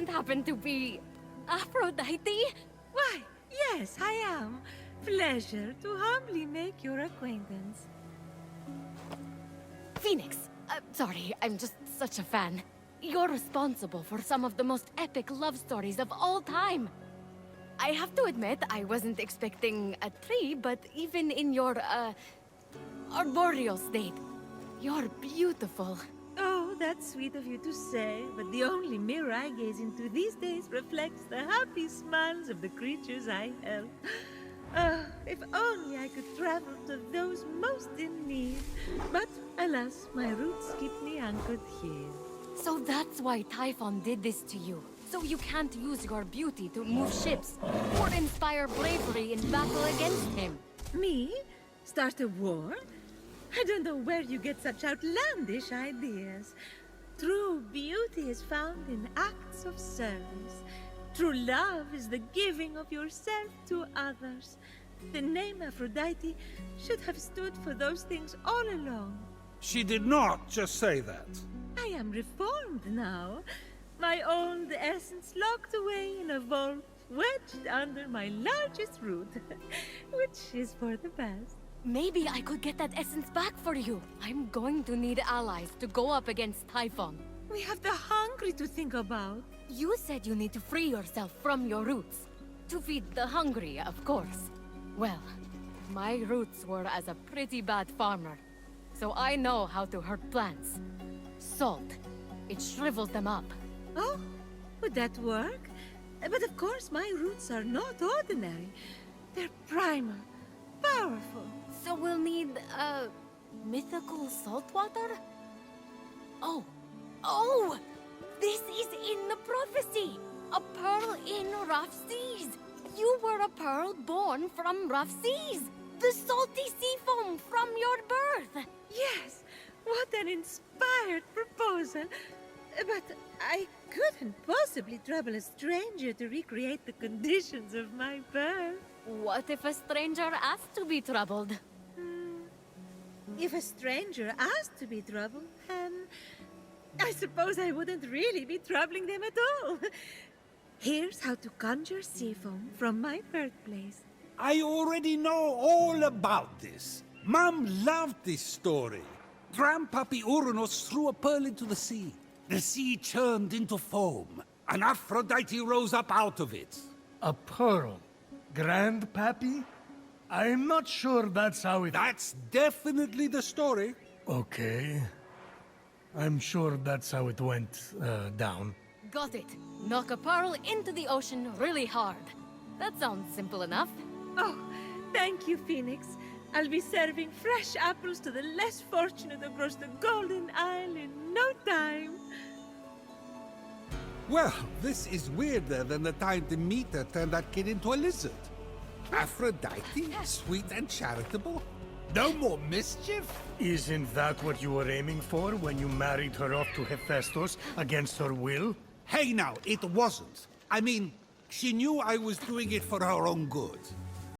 don't happen to be Aphrodite? Why, yes, I am. Pleasure to humbly make your acquaintance. Fenyx. Sorry, I'm just such a fan. You're responsible for some of the most epic love stories of all time. I have to admit, I wasn't expecting a tree, but even in your, arboreal state, you're beautiful. Oh, that's sweet of you to say, but the only mirror I gaze into these days reflects the happy smiles of the creatures I help. If only I could travel to those most in need. But alas, my roots keep me anchored here. So that's why Typhon did this to you. So you can't use your beauty to move ships, or inspire bravery in battle against him. Me? Start a war? I don't know where you get such outlandish ideas. True beauty is found in acts of service. True love is the giving of yourself to others. The name Aphrodite should have stood for those things all along. She did not just say that. I am reformed now. My old essence locked away in a vault, wedged under my largest root, which is for the best. Maybe I could get that essence back for you. I'm going to need allies to go up against Typhon. We have the hungry to think about. You said you need to free yourself from your roots. To feed the hungry, of course. Well, my roots were as a pretty bad farmer. So I know how to hurt plants. Salt. It shrivels them up. Oh, would that work? But of course my roots are not ordinary. They're primal, powerful. So we'll need, mythical salt water? Oh! This is in the prophecy! A pearl in rough seas! You were a pearl born from rough seas! The salty sea foam from your birth! Yes, what an inspired proposal! But I couldn't possibly trouble a stranger to recreate the conditions of my birth. What if a stranger asked to be troubled? If a stranger asked to be troubled, then I suppose I wouldn't really be troubling them at all. Here's how to conjure sea foam from my birthplace. I already know all about this. Mom loved this story. Grandpappy Uranus threw a pearl into the sea. The sea churned into foam, and Aphrodite rose up out of it. A pearl? Grandpappy? I'm not sure that's how it... That's definitely the story. Okay. I'm sure that's how it went, down. Got it. Knock a pearl into the ocean really hard. That sounds simple enough. Oh, thank you, Phoenix. I'll be serving fresh apples to the less fortunate across the Golden Isle in no time. Well, this is weirder than the time Demeter turned that kid into a lizard. Aphrodite, sweet and charitable? No more mischief? Isn't that what you were aiming for when you married her off to Hephaestus against her will? Hey now, it wasn't. I mean, she knew I was doing it for her own good.